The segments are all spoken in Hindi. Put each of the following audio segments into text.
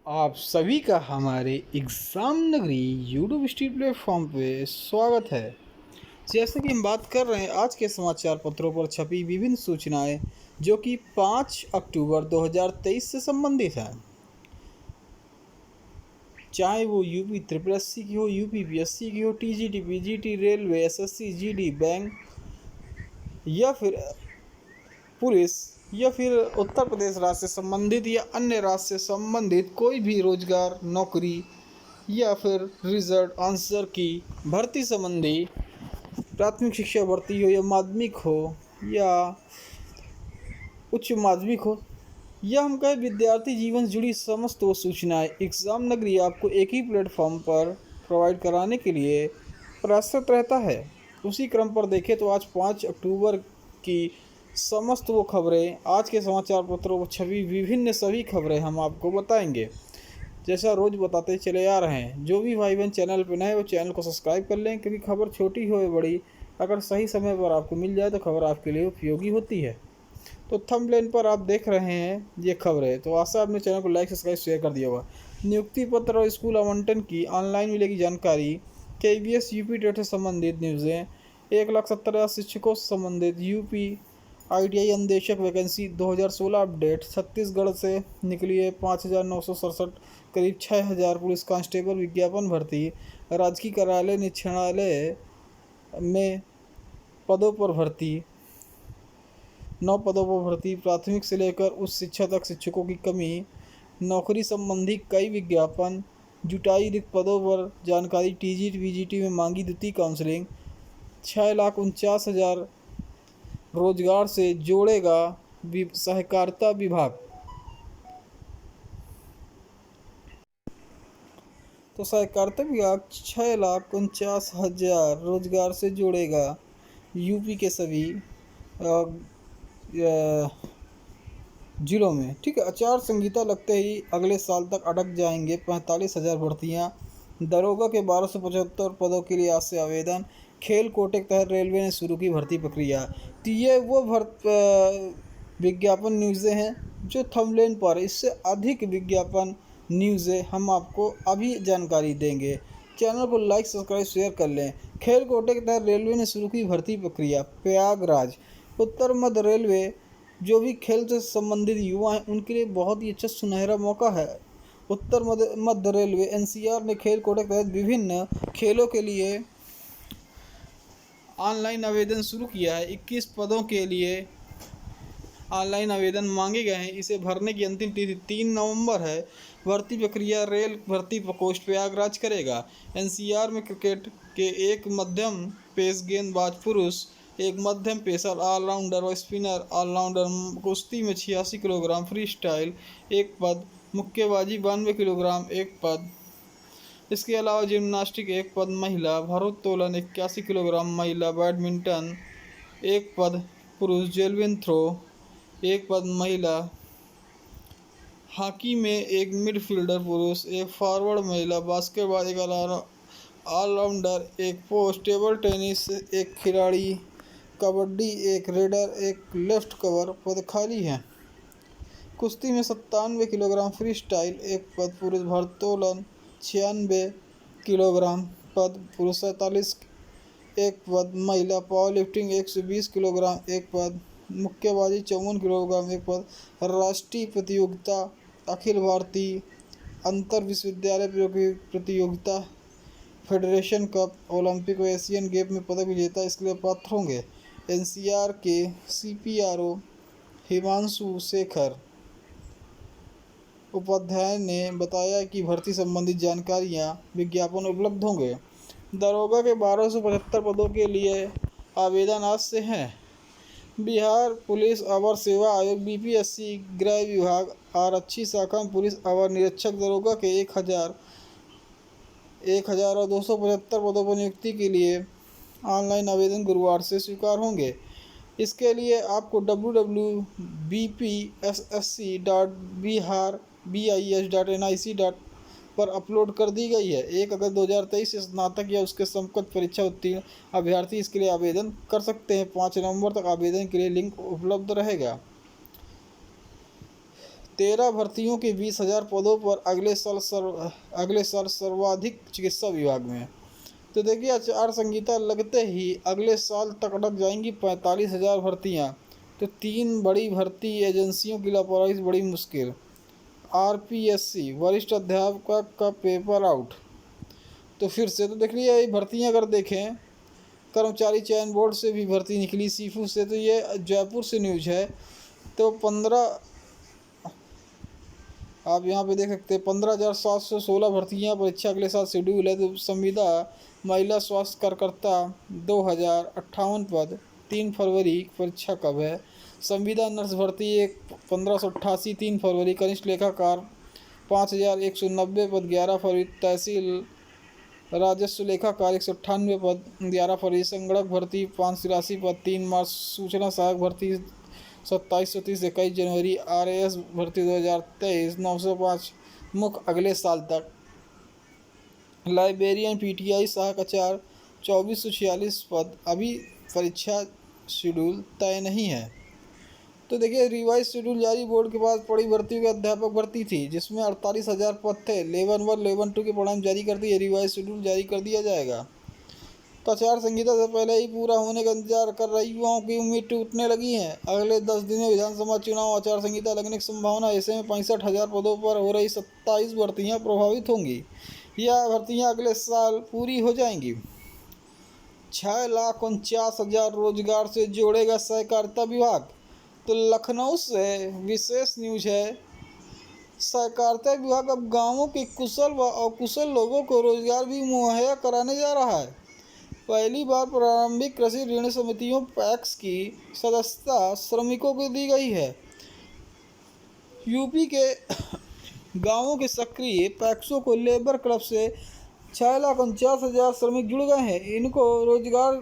आप सभी का हमारे एग्ज़ाम नगरी यूट्यूब स्ट्रीट प्लेटफॉर्म पे स्वागत है। जैसे कि हम बात कर रहे हैं आज के समाचार पत्रों पर छपी विभिन्न सूचनाएं जो कि 5 अक्टूबर 2023 से संबंधित हैं। चाहे वो यूपी ट्रिपल एससी की हो, यूपी पीएससी की हो, TGT, PGT, railway, SSC, GD, bank या फिर पुलिस या फिर उत्तर प्रदेश राज्य से संबंधित या अन्य राज्य से संबंधित कोई भी रोजगार, नौकरी या फिर रिजल्ट आंसर की भर्ती संबंधी प्राथमिक शिक्षा भर्ती हो या माध्यमिक हो या उच्च माध्यमिक हो या हम कहें विद्यार्थी जीवन से जुड़ी समस्त वो सूचनाएं एग्ज़ाम नगरी आपको एक ही प्लेटफॉर्म पर प्रोवाइड कराने के लिए प्रयासरत रहता है। उसी क्रम पर देखें तो आज 5 अक्टूबर की समस्त वो खबरें आज के समाचार पत्रों पर छपी विभिन्न सभी खबरें हम आपको बताएंगे। जैसा रोज़ बताते चले आ रहे हैं, जो भी भाई बहन चैनल पर नए वो चैनल को सब्सक्राइब कर लें, क्योंकि खबर छोटी हो या बड़ी अगर सही समय पर आपको मिल जाए तो खबर आपके लिए उपयोगी होती है। तो थंबनेल पर आप देख रहे हैं ये खबरें, तो आशा अपने चैनल को लाइक सब्सक्राइब शेयर कर दिया होगा। नियुक्ति पत्र और स्कूल आवंटन की ऑनलाइन मिलेगी जानकारी। KVS यूपी टेट से संबंधित न्यूज़ें। 1,70,000 शिक्षकों से संबंधित यूपी ITI अनुदेशक वैकेंसी 2016 अपडेट। छत्तीसगढ़ से निकली है 5,967, करीब 6,000 पुलिस कांस्टेबल विज्ञापन भर्ती। राजकीय कार्यालय निरीक्षणालय में पदों पर भर्ती, 9 पदों पर भर्ती। प्राथमिक से लेकर उच्च शिक्षा तक शिक्षकों की कमी। नौकरी संबंधी कई विज्ञापन जुटाई। रिक्त पदों पर जानकारी। TGT PGT में मांगी द्वितीय काउंसलिंग। 6,49,000 रोजगार से जोड़ेगा सहकारिता विभाग। तो सहकारिता विभाग 6,49,000 रोजगार से जोड़ेगा यूपी के सभी जिलों में। ठीक है, आचार संहिता लगते ही अगले साल तक अटक जाएंगे 45,000 भर्तियाँ। दरोगा के 1,275 पदों के लिए आज से आवेदन। खेल कोटे के तहत रेलवे ने शुरू की भर्ती प्रक्रिया। तो ये वो विज्ञापन न्यूज़ें हैं जो थंबनेल पर इससे अधिक विज्ञापन न्यूज़ें हम आपको अभी जानकारी देंगे। चैनल को लाइक सब्सक्राइब शेयर कर लें। खेल कोटे के तहत रेलवे ने शुरू की भर्ती प्रक्रिया। प्रयागराज उत्तर मध्य रेलवे जो भी खेल से संबंधित युवा हैं उनके लिए बहुत ही अच्छा सुनहरा मौका है। उत्तर मध्य रेलवे NCR ने खेल कोटे के तहत विभिन्न खेलों के लिए ऑनलाइन आवेदन शुरू किया है। 21 पदों के लिए ऑनलाइन आवेदन मांगे गए हैं। इसे भरने की अंतिम तिथि 3 नवंबर है। भर्ती प्रक्रिया रेल भर्ती प्रकोष्ठ प्रयागराज करेगा। NCR में क्रिकेट के एक मध्यम पेस गेंदबाज पुरुष, एक मध्यम पेसर ऑलराउंडर और स्पिनर ऑलराउंडर। कुश्ती में 86 किलोग्राम फ्री स्टाइल एक पद। मुक्केबाजी 92 किलोग्राम एक पद। इसके अलावा जिम्नास्टिक एक पद महिला। भारोत्तोलन 81 किलोग्राम महिला। बैडमिंटन एक पद पुरुष। जेवलिन थ्रो एक पद महिला। हॉकी में एक मिडफील्डर पुरुष, एक फॉरवर्ड महिला। बास्केटबॉल एक ऑलराउंडर, एक पोस्ट। टेबल टेनिस एक खिलाड़ी। कबड्डी एक रेडर, एक लेफ्ट कवर पद खाली हैं। कुश्ती में 97 किलोग्राम फ्री स्टाइल एक पद पुरुष। भारोत्तोलन 96 किलोग्राम पद पुरुष। 47 एक पद महिला। पावर लिफ्टिंग 120 किलोग्राम एक पद। मुक्केबाजी 54 किलोग्राम एक पद। राष्ट्रीय प्रतियोगिता अखिल भारतीय अंतर विश्वविद्यालय प्रतियोगिता, फेडरेशन कप, ओलंपिक व एशियन गेम में पदक विजेता इसके लिए पात्र होंगे। NCR के CPRO हिमांशु शेखर उपाध्याय ने बताया कि भर्ती संबंधित जानकारियां विज्ञापन उपलब्ध होंगे। दरोगा के 1,275 पदों के लिए आवेदन आज से हैं। बिहार पुलिस अवर सेवा आयोग BPSC गृह विभाग आरक्षी शाखा में पुलिस अवर निरीक्षक दरोगा के 1,275 पदों पर नियुक्ति के लिए ऑनलाइन आवेदन गुरुवार से स्वीकार होंगे। इसके लिए आपको www.bpssc.bihar.bis.nic. पर अपलोड कर दी गई है। 1 अगस्त 2023 से स्नातक या उसके समकक्ष परीक्षा उत्तीर्ण अभ्यर्थी इसके लिए आवेदन कर सकते हैं। 5 नवंबर तक आवेदन के लिए लिंक उपलब्ध रहेगा। 13 भर्तियों के 20,000 पदों पर अगले साल सर्वाधिक चिकित्सा विभाग में। तो देखिए आचार संहिता लगते ही अगले साल तक अटक जाएंगी 45,000 भर्तियाँ। तो 3 बड़ी भर्ती एजेंसियों की लापरवाही से बड़ी मुश्किल। आरपीएससी वरिष्ठ अध्यापक का पेपर आउट। तो फिर से तो देख लिया ये भर्तियाँ अगर देखें, कर्मचारी चयन बोर्ड से भी भर्ती निकली, सीफू से, तो ये जयपुर से न्यूज है। तो 15 आप यहाँ पे देख सकते हैं 15,716 भर्तियाँ परीक्षा अगले साल शेड्यूल है। तो संविदा महिला स्वास्थ्य कार्यकर्ता 2,058 पद 3 फरवरी। परीक्षा कब है? संविदा नर्स भर्ती 1588 3 फरवरी। कनिष्ठ लेखाकार 5,190 पद 11 फरवरी। तहसील राजस्व लेखाकार 198 पद 11 फरवरी। संगणक भर्ती 583 पद 3 मार्च। सूचना सहायक भर्ती 2730 21 जनवरी। आरएएस भर्ती 2023 905 मुख्य अगले साल तक। लाइब्रेरियन पीटीआई सहायक आचार्य 2446 पद। अभी परीक्षा शेड्यूल तय नहीं है। तो देखिए रिवाइज शेड्यूल जारी, बोर्ड के पास पड़ी भर्तियों की अध्यापक भर्ती थी जिसमें 48,000 पद थे। लेवल 1 लेवल 2 के परिणाम जारी कर दिए, रिवाइज शेड्यूल जारी कर दिया जाएगा। तो आचार संहिता से पहले ही पूरा होने का इंतजार कर रहे युवाओं की उम्मीद टूटने लगी है। अगले 10 दिन में विधानसभा चुनाव, आचार संहिता लगने की संभावना। ऐसे में 65,000 पदों पर हो रही 27 भर्तियाँ प्रभावित होंगी। यह भर्तियाँ अगले साल पूरी हो जाएंगी। 6,49,000 रोजगार से जोड़ेगा सहकारिता विभाग। तो लखनऊ से विशेष न्यूज है, सहकारिता विभाग अब गांवों के कुशल व अकुशल लोगों को रोजगार भी मुहैया कराने जा रहा है। पहली बार प्रारंभिक कृषि ऋण समितियों पैक्स की सदस्यता श्रमिकों को दी गई है। यूपी के गांवों के सक्रिय पैक्सों को लेबर क्लब से 6,49,000 श्रमिक जुड़ गए हैं। इनको रोजगार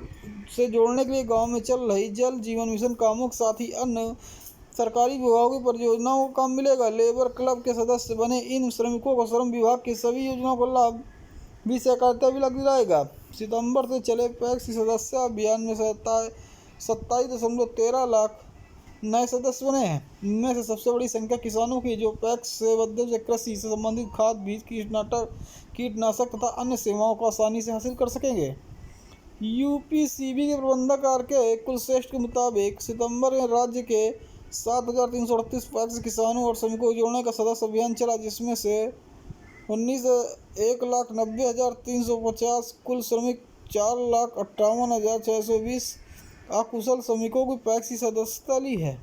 से जोड़ने के लिए गांव में चल रही जल जीवन मिशन कामों के साथ ही अन्य सरकारी विभागों की परियोजनाओं को काम मिलेगा। लेबर क्लब के सदस्य बने इन श्रमिकों को श्रम विभाग की सभी योजनाओं का लाभ भी सहकारिता भी लग जाएगा। सितंबर से चले पैक्स की सदस्य अभियान में 27.13 लाख नए सदस्य बने हैं। इनमें से सबसे बड़ी संख्या किसानों की, जो पैक्स से माध्यम से कृषि से संबंधित खाद, बीज, कीटनाशक तथा अन्य सेवाओं को आसानी से हासिल कर सकेंगे। यूपीसीबी के प्रबंधक आर.के. कुलश्रेष्ठ के मुताबिक सितंबर में राज्य के 7,338 पैक्स किसानों और श्रमिकों को जोड़ने का सदस्य अभियान चला, जिसमें से 1,90,350 कुल श्रमिक, 4,58,620 अकुशल श्रमिकों की पैक्स की सदस्यता ली है।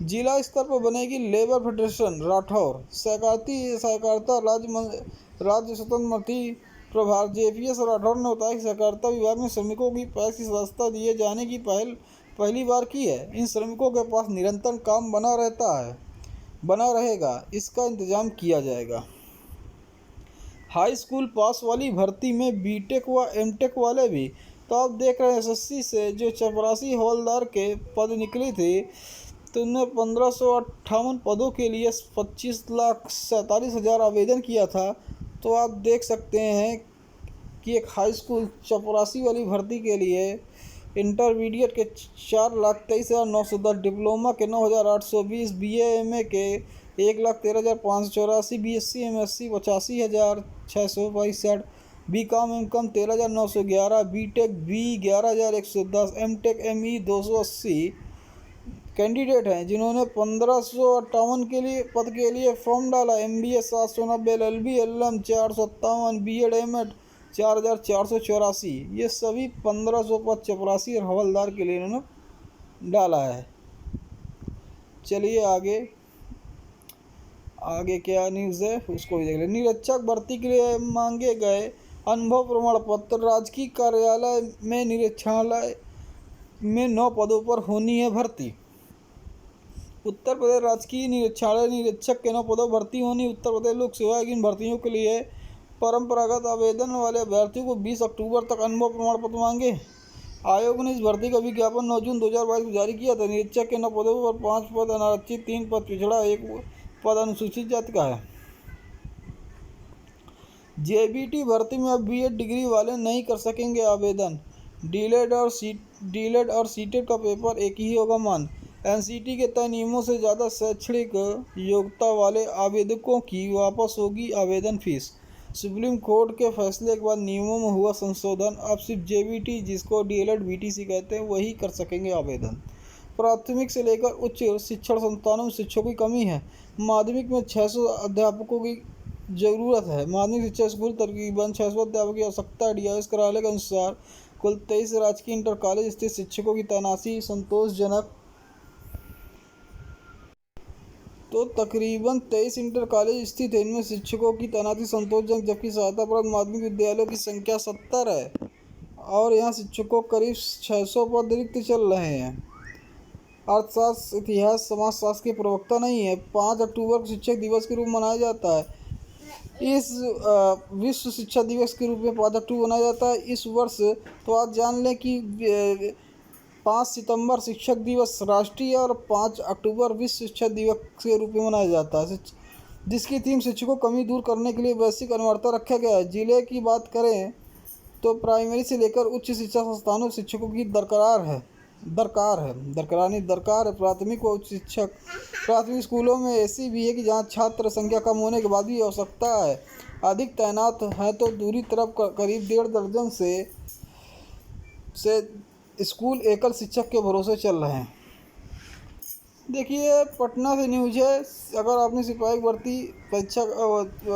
जिला स्तर पर बनेगी लेबर फेडरेशन। राठौर सहकारिता राज्य स्वतंत्र मंत्री प्रभार जेपीएस राठौर ने बताया कि सहकारिता विभाग में श्रमिकों की पैक्स की सदस्यता दिए जाने की पहली बार की है। इन श्रमिकों के पास निरंतर काम बना रहेगा, इसका इंतजाम किया जाएगा। हाई स्कूल पास वाली भर्ती में बीटेक व एमटेक वाले भी। तो आप देख रहे हैं एसएससी से जो चपरासी हवलदार के पद निकली थी, तो उन्होंने 1,558 पदों के लिए 25,47,000 आवेदन किया था। तो आप देख सकते हैं कि एक हाई स्कूल चपरासी वाली भर्ती के लिए इंटरमीडिएट के 4,23,910, डिप्लोमा के 9,820, बीए एमए के 1,13,584, BSc MSc 85,662, BCom MCom 13,911, BTech B 11,110, MTech ME 280 candidate हैं जिन्होंने 1,558 पद के लिए फॉर्म डाला। MBA 790, LLB LM 457, BEd MEd 4,484, ये सभी 1,500 पद चपरासी और हवलदार के लिए इन्होंने डाला है। चलिए आगे क्या न्यूज़ है उसको भी देख लें। निरीक्षक भर्ती के लिए मांगे गए अनुभव प्रमाण पत्र। राजकीय कार्यालय में निरीक्षणालय में 9 पदों पर होनी है भर्ती। उत्तर प्रदेश राजकीय निरीक्षणालय निरीक्षक के 9 पदों पर भर्ती होनी। उत्तर प्रदेश लोक सेवा की इन भर्तियों के लिए परंपरागत आवेदन वाले अभ्यर्थियों को 20 अक्टूबर तक अनुभव प्रमाण पत्र मांगे। आयोग ने इस भर्ती का विज्ञापन 9 जून 2022 को जारी किया था। निरीक्षक के 9 पदों पर 5 पद अनारक्षित, 3 पद पिछड़ा, 1 पद अनुसूचित जाति का है। जेबीटी भर्ती में अब बीएड डिग्री वाले नहीं कर सकेंगे आवेदन। डीलेड और सीटेट का पेपर एक ही होगा मान। एनसीटी के तय नियमों से ज़्यादा शैक्षणिक योग्यता वाले आवेदकों की वापस होगी आवेदन फीस। सुप्रीम कोर्ट के फैसले के बाद नियमों में हुआ संशोधन। अब सिर्फ जेबीटी, जिसको डीएलएड बीटीसी कहते हैं, वही कर सकेंगे आवेदन। प्राथमिक से लेकर उच्च शिक्षण संस्थानों में शिक्षकों की कमी है। माध्यमिक में 600 अध्यापकों की ज़रूरत है। माध्यमिक शिक्षा स्कूल तकरीबन 600 अध्यापकों की आवश्यकता है। डीआईएस कार्यालय के अनुसार कुल 23 राजकीय इंटर कॉलेज स्थित शिक्षकों की तैनाती संतोषजनक। तो तकरीबन 23 इंटर कॉलेज स्थित है, इनमें शिक्षकों की तैनाती संतोषजनक, जबकि सहायता प्राप्त माध्यमिक विद्यालयों की संख्या 70 है और यहाँ शिक्षकों करीब 600 पद रिक्त चल रहे हैं। अर्थशास्त्र, इतिहास, समाजशास्त्र के प्रवक्ता नहीं है। 5 अक्टूबर को शिक्षक दिवस के रूप में मनाया जाता है। इस विश्व शिक्षा दिवस के रूप में 5 अक्टूबर मनाया जाता है इस वर्ष। तो आज जान लें कि 5 सितंबर शिक्षक दिवस राष्ट्रीय और 5 अक्टूबर विश्व शिक्षा दिवस के रूप में मनाया जाता है, जिसकी थीम शिक्षकों कमी दूर करने के लिए वैश्विक अनिवार्यता रखा गया है। जिले की बात करें तो प्राइमरी से लेकर उच्च शिक्षा संस्थानों में शिक्षकों की दरकार है। प्राथमिक व उच्च शिक्षक। प्राथमिक स्कूलों में ऐसी भी है कि जहाँ छात्र संख्या कम होने के बाद भी आवश्यकता है अधिक तैनात है, तो दूसरी तरफ करीब 1.5 दर्जन से स्कूल एकल शिक्षक के भरोसे चल रहे हैं। देखिए, पटना से न्यूज़ है। अगर आपने सिपाही भर्ती परीक्षा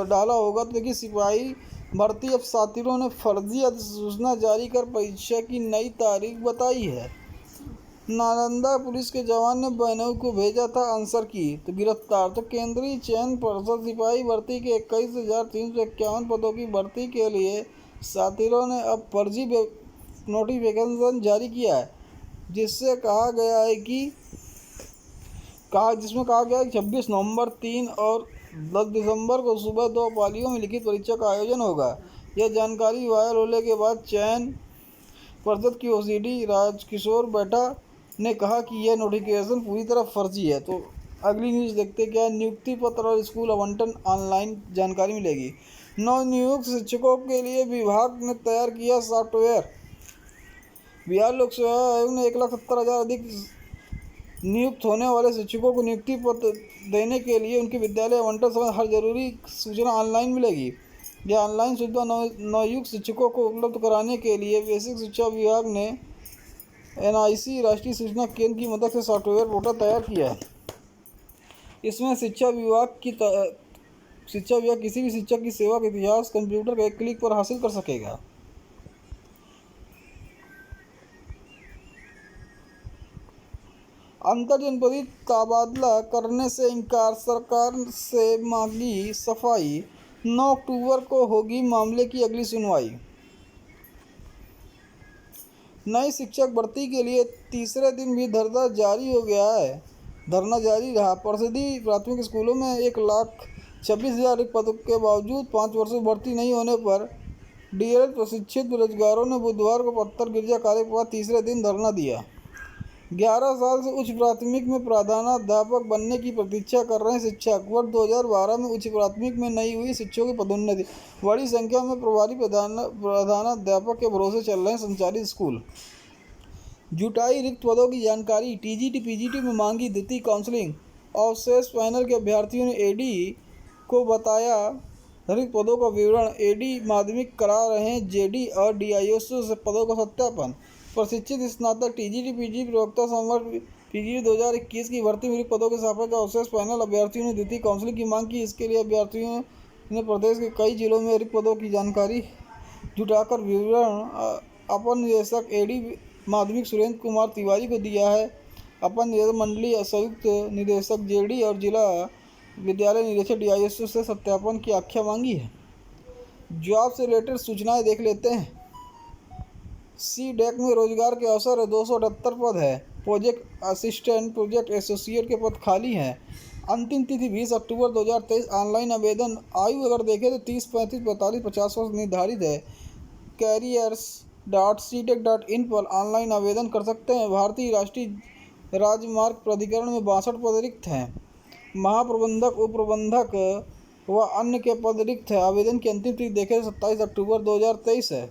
डाला होगा तो देखिए, सिपाही भर्ती अब साथियों ने फर्जी अधिसूचना जारी कर परीक्षा की नई तारीख बताई है। नालंदा पुलिस के जवान ने बहनोई को भेजा था आंसर की, तो गिरफ्तार। तो केंद्रीय चयन पर्षद सिपाही भर्ती के 21,351 पदों की भर्ती के लिए साथियों ने अब फर्जी नोटिफिकेशन जारी किया है, जिसमें कहा गया है कि 26 नवंबर, 3 और 10 दिसंबर को सुबह 2 पालियों में लिखित परीक्षा का आयोजन होगा। यह जानकारी वायरल होने के बाद चयन पर्षद की ओसीडी राजकिशोर बैठा ने कहा कि यह नोटिफिकेशन पूरी तरह फर्जी है। तो अगली न्यूज़ देखते क्या है। नियुक्ति पत्र और स्कूल आवंटन ऑनलाइन जानकारी मिलेगी। नवनियुक्त शिक्षकों के लिए विभाग ने तैयार किया सॉफ्टवेयर। बिहार लोक सेवा आयोग ने 1,70,000 अधिक नियुक्त होने वाले शिक्षकों को नियुक्ति पत्र देने के लिए उनके विद्यालय आवंटन समेत हर जरूरी सूचना ऑनलाइन मिलेगी। यह ऑनलाइन सुविधा नवनियुक्त शिक्षकों को उपलब्ध कराने के लिए बेसिक शिक्षा विभाग ने एनआईसी राष्ट्रीय सूचना केंद्र की मदद से सॉफ्टवेयर पोर्टल तैयार किया है। इसमें शिक्षा विभाग किसी भी शिक्षक की सेवा का इतिहास कंप्यूटर के एक क्लिक पर हासिल कर सकेगा। अंतरजनपदीय तबादला करने से इनकार, सरकार से मांगी सफाई। 9 अक्टूबर को होगी मामले की अगली सुनवाई। नई शिक्षक भर्ती के लिए तीसरे दिन भी धरना जारी हो गया है। धरना जारी रहा। परिषदीय प्राथमिक स्कूलों में 1,26,000 पदों के बावजूद 5 वर्षों भर्ती नहीं होने पर डीएलएड प्रशिक्षित बेरोजगारों ने बुधवार को पत्थर गिरजा कार्य के बाद तीसरे दिन धरना दिया। 11 साल से उच्च प्राथमिक में प्रधानाध्यापक बनने की प्रतीक्षा कर रहे शिक्षक। वर्ष 2012 में उच्च प्राथमिक में नहीं हुई शिक्षकों की पदोन्नति। बड़ी संख्या में प्रभारी प्रधानाध्यापक के भरोसे चल रहे संचालित स्कूल। जुटाई रिक्त पदों की जानकारी। टीजीटी पीजीटी में मांगी द्वितीय काउंसलिंग। अवशेष पैनल के अभ्यर्थियों ने एडी को बताया रिक्त पदों का विवरण। एडी माध्यमिक करा रहे हैं जेडी और डीआईएसओ से पदों का सत्यापन। प्रशिक्षित स्नातक टीजीटी पीजी प्रवक्ता संवर्ग पीजीटी 2021 की भर्ती में रिक्त पदों के सापेक्ष अवशेष पैनल अभ्यर्थियों ने द्वितीय काउंसलिंग की मांग की। इसके लिए अभ्यर्थियों ने प्रदेश के कई जिलों में रिक्त पदों की जानकारी जुटाकर विवरण अपर निदेशक एडी माध्यमिक सुरेंद्र कुमार तिवारी को दिया है। अपर निदेशक मंडलीय संयुक्त निदेशक जेडी और जिला विद्यालय निदेशक डीआईएसओ से सत्यापन की आख्या मांगी है। जॉब से रिलेटेड सूचनाएं देख लेते हैं। सीडेक में रोजगार के अवसर है। 278 पद है। प्रोजेक्ट असिस्टेंट, प्रोजेक्ट एसोसिएट के पद खाली हैं। अंतिम तिथि 20 अक्टूबर 2023। ऑनलाइन आवेदन। आयु अगर देखें तो 30, 35, 45, 50 वर्ष निर्धारित है। careers.ctech.in पर ऑनलाइन आवेदन कर सकते हैं। भारतीय राष्ट्रीय राजमार्ग प्राधिकरण में 62 पद रिक्त हैं। महाप्रबंधक, उप प्रबंधक व अन्य के पद रिक्त है। आवेदन की अंतिम तिथि देखें 27 अक्टूबर 2023 है।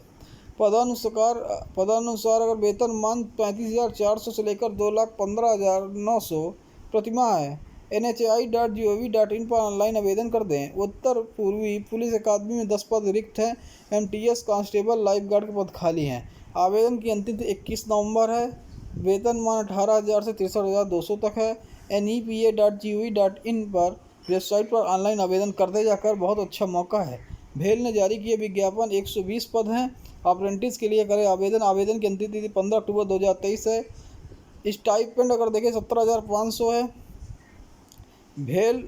पदानुसार अगर वेतनमान 35,400 से लेकर 2,15,900 प्रतिमाह है। NHAI.gov.in पर ऑनलाइन आवेदन कर दें। उत्तर पूर्वी पुलिस अकादमी में 10 पद रिक्त हैं। MTS कांस्टेबल लाइफगार्ड के पद खाली हैं। आवेदन की अंतिम तिथि 21 नवंबर है। वेतनमान 18,000 से 63,200 तक है। NEPA.gov.in पर वेबसाइट पर ऑनलाइन आवेदन करते जाकर बहुत अच्छा मौका है। भेल ने जारी किए विज्ञापन 120 पद हैं। अप्रेंटिस के लिए करें आवेदन। आवेदन की अंतिम तिथि 15 अक्टूबर 2023 है। स्टाइपेंड अगर देखें 17,500 है। भेल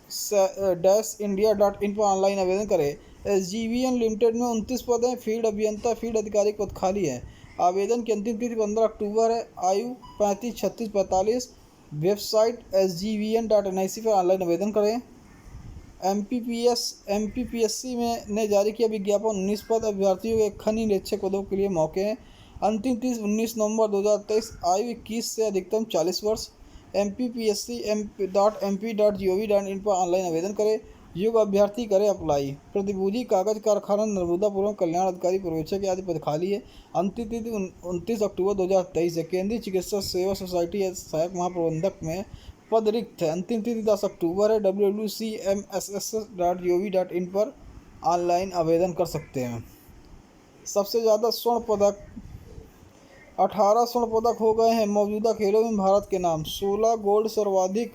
-india.in पर ऑनलाइन आवेदन करें। SGVN लिमिटेड में 29 पद हैं। फील्ड अभियंता फील्ड अधिकारी पद खाली है। आवेदन की अंतिम तिथि 15 अक्टूबर है। आयु 35, 36, 45। वेबसाइट sgvn.nic पर ऑनलाइन आवेदन करें। MPPSC में ने जारी किया विज्ञापन 19 पद। अभ्यर्थियों के खनि निरीक्षक पदों के लिए मौके हैं। अंतिम तिथि 19 नवंबर 2023। आयु 21 से अधिकतम 40 वर्ष। MPPSC.mp.gov.in पर ऑनलाइन आवेदन करें। योग्य अभ्यर्थी करें अप्लाई। प्रतिभूति कागज कारखाना नर्मदापुरम कल्याण अधिकारी पर्यवेक्षक आदि पद खाली है। अंतिम तिथि 29 अक्टूबर 2023 है। केंद्रीय चिकित्सा सेवा सोसाइटी सहायक महाप्रबंधक में पद रिक्त है। अंतिम तिथि 10 अक्टूबर है। www.cmss.gov.in पर ऑनलाइन आवेदन कर सकते हैं। सबसे ज़्यादा स्वर्ण पदक 18 स्वर्ण पदक हो गए हैं मौजूदा खेलों में भारत के नाम। 16 गोल्ड सर्वाधिक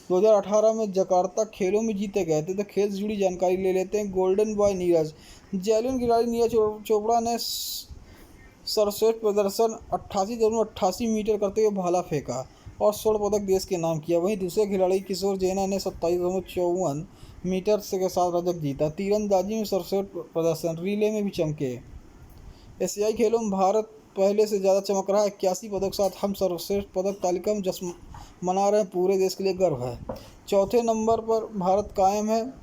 2018 में जकार्ता खेलों में जीते गए थे। तो खेल से जुड़ी जानकारी ले लेते हैं। Golden boy Neeraj. जैवलिन खिलाड़ी नीरज चोपड़ा ने सर्वश्रेष्ठ प्रदर्शन 88.88 मीटर करते हुए भाला फेंका और स्वर्ण पदक देश के नाम किया। वहीं दूसरे खिलाड़ी किशोर जैना ने 27.54 मीटर से के साथ रजत जीता। तीरंदाजी में सर्वश्रेष्ठ प्रदर्शन। रिले में भी चमके। एशियाई खेलों में भारत पहले से ज़्यादा चमक रहा है। 81 पदक के साथ हम सर्वश्रेष्ठ पदक तालिका में जश्न मना रहे हैं। पूरे देश के लिए गर्व है। चौथे नंबर पर भारत कायम है।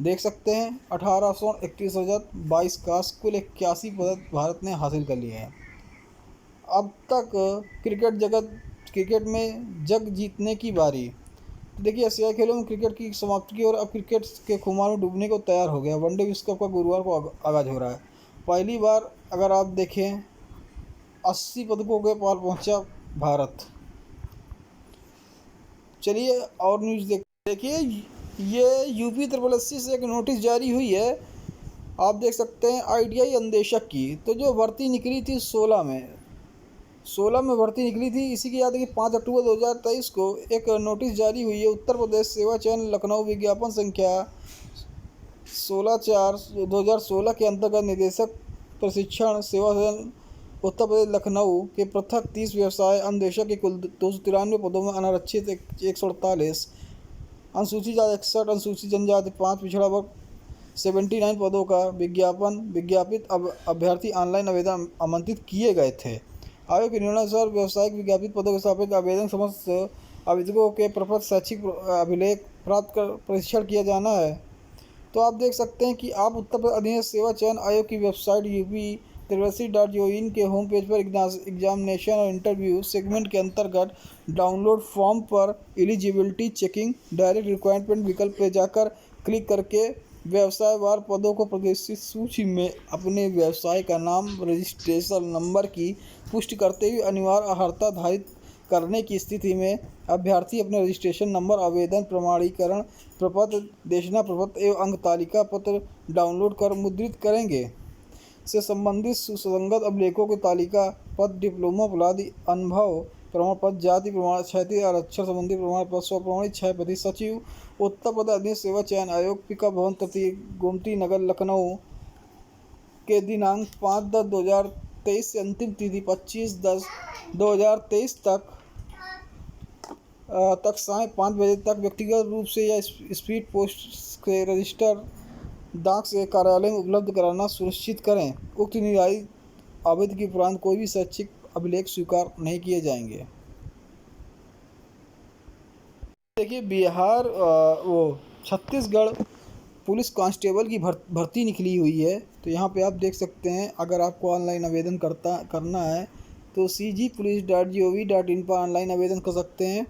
देख सकते हैं 18 स्वर्ण 31 रजत 22 कांस्य कुल 81 पदक भारत ने हासिल कर लिए हैं। अब तक क्रिकेट में जग जीतने की बारी। तो देखिए एशियाई खेलों में क्रिकेट की समाप्ति की और अब क्रिकेट के खुमार में डूबने को तैयार हो गया। वनडे विश्व कप का गुरुवार को आगाज हो रहा है। पहली बार अगर आप देखें 80 पदकों के पार पहुंचा भारत। चलिए और न्यूज़ देखिए ये यूपी SSC से एक नोटिस जारी हुई है। आप देख सकते हैं ITI अंदेशक की। तो जो भर्ती निकली थी 16 में भर्ती निकली थी। इसी की याद है कि 5 अक्टूबर 2023 को एक नोटिस जारी हुई है। उत्तर प्रदेश सेवा चयन लखनऊ विज्ञापन संख्या 16/4/2016 के अंतर्गत निदेशक प्रशिक्षण सेवा सदन उत्तर प्रदेश लखनऊ के पृथक 30 व्यवसाय अनुदेशक के कुल 293 पदों में अनारक्षित 148, अनुसूचित जाति 61, अनुसूचित जनजाति 5, पिछड़ा वर्ग 79 पदों का विज्ञापित अभ्यर्थी ऑनलाइन आवेदन आमंत्रित किए गए थे। आयोग के निर्णय अनुसार व्यावसायिक विज्ञापित पदों के सापेक्ष आवेदन समस्त आवेदकों के प्रपत्र शैक्षिक अभिलेख प्राप्त कर परीक्षण किया जाना है। तो आप देख सकते हैं कि आप उत्तर प्रदेश अधीनस्थ सेवा चयन आयोग की वेबसाइट UP.SSC.gov.in के होम पेज पर एग्जामिनेशन और इंटरव्यू सेगमेंट के अंतर्गत डाउनलोड फॉर्म पर एलिजिबिलिटी चेकिंग डायरेक्ट रिक्वायरमेंट विकल्प पर जाकर क्लिक करके व्यवसायवार पदों को प्रदर्शित सूची में अपने व्यवसाय का नाम रजिस्ट्रेशन नंबर की पुष्टि करते हुए अनिवार्य अर्हता धारित करने की स्थिति में अभ्यर्थी अपने रजिस्ट्रेशन नंबर आवेदन प्रमाणीकरण प्रपत्र देशना प्रपत्र एवं अंक तालिका पत्र डाउनलोड कर मुद्रित करेंगे से संबंधित सुसंगत अभिलेखों की तालिका पत्र डिप्लोमा उपलब्धि अनुभव प्रमाण पत्र जाति प्रमाण क्षैतिज आरक्षण संबंधी प्रमाण पत्र स्वप्रमाणित 6 प्रति सचिव उत्तर प्रदेश अधीनस्थ सेवा चयन आयोग पिका भवन तृतीय गोमती नगर लखनऊ के दिनांक 5/10/2023 से अंतिम तिथि 25/10/2023 तक साय 5 बजे तक व्यक्तिगत रूप से या स्पीड पोस्ट के रजिस्टर डाक से कार्यालय में उपलब्ध कराना सुनिश्चित करें। उक्त निर्धारित आवेदन के उपरांत कोई भी शैक्षिक अभिलेख स्वीकार नहीं किए जाएंगे। देखिए छत्तीसगढ़ पुलिस कांस्टेबल की भर्ती निकली हुई है। तो यहाँ पे आप देख सकते हैं अगर आपको ऑनलाइन आवेदन करना है तो cgpolice.gov.in पर ऑनलाइन आवेदन कर सकते हैं।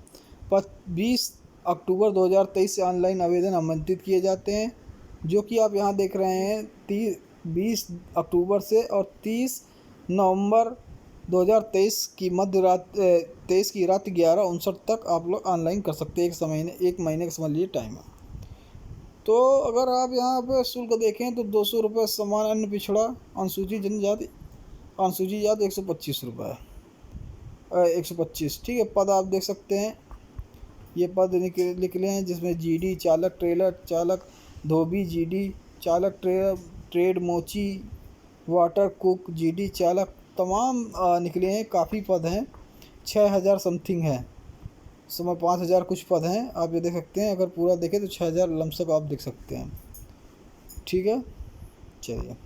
20 अक्टूबर 2023 से ऑनलाइन आवेदन आमंत्रित किए जाते हैं। जो कि आप यहाँ देख रहे हैं 20 अक्टूबर से और 30 नवंबर 2023 की मध्य रात 23 की रात 11:59 तक आप लोग ऑनलाइन कर सकते हैं। एक महीने का समझ लीजिए टाइम है। तो अगर आप यहाँ पे शुल्क देखें तो 200 रुपये समान अन्य पिछड़ा अनुसूचित जनजाति अनुसूचित जाति 125 रुपये 125। ठीक है। पद आप देख सकते हैं, ये पद निकले हैं जिसमें जीडी चालक, ट्रेलर चालक, धोबी, जीडी चालक, ट्रेड मोची, वाटर कुक, जीडी चालक, तमाम निकले हैं। काफ़ी पद हैं, 6000 समथिंग है। समय 5000 कुछ पद हैं, आप ये देख सकते हैं। अगर पूरा देखें तो 6000 लमसम आप देख सकते हैं। ठीक है। चलिए,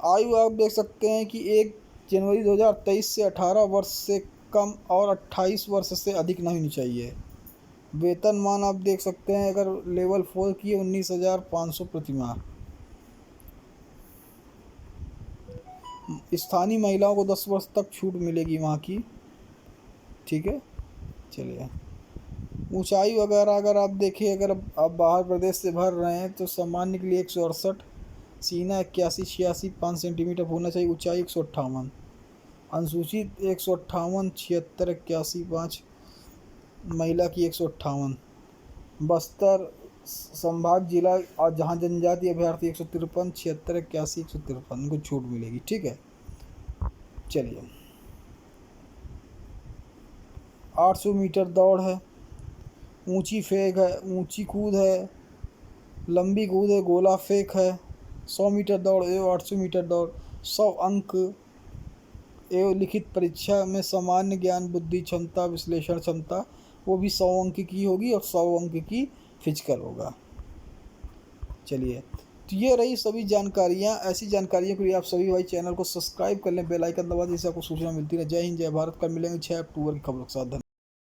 आयु आप देख सकते हैं कि 1 जनवरी 2023 से 18 वर्ष से कम और 28 वर्ष से अधिक नहीं होनी चाहिए। वेतनमान आप देख सकते हैं, अगर लेवल 4 की 19,500 प्रति माह। स्थानीय महिलाओं को 10 वर्ष तक छूट मिलेगी वहाँ की। ठीक है। चलिए, ऊंचाई वगैरह अगर आप देखिए, अगर आप बाहर प्रदेश से भर रहे हैं तो सामान्य के लिए 168, सीना 81-86 5 सेंटीमीटर होना चाहिए, ऊंचाई 158, अनुसूचित 158 76 81 5, महिला की 158, बस्तर संभाग जिला और जहाँ जनजाति अभ्यर्थी 153 76 81 153 उनको छूट मिलेगी। ठीक है। चलिए, 800 मीटर दौड़ है, ऊंची फेंक है, ऊंची कूद है, लंबी कूद है, गोला फेंक है, 100 मीटर दौड़ एवं 800 मीटर दौड़, 100 अंक एवं लिखित परीक्षा में सामान्य ज्ञान, बुद्धि क्षमता, विश्लेषण क्षमता वो भी 100 अंक की होगी और 100 अंक की फिजिकल होगा। चलिए, तो ये रही सभी जानकारियाँ। ऐसी जानकारियों के लिए आप सभी भाई चैनल को सब्सक्राइब कर लें, बेल आइकन दबा दें, जिससे आपको सूचना मिलती रहे। जय हिंद, जय भारत। कल मिलेंगे 6 अक्टूबर की खबरों के साथ। धन्यवाद।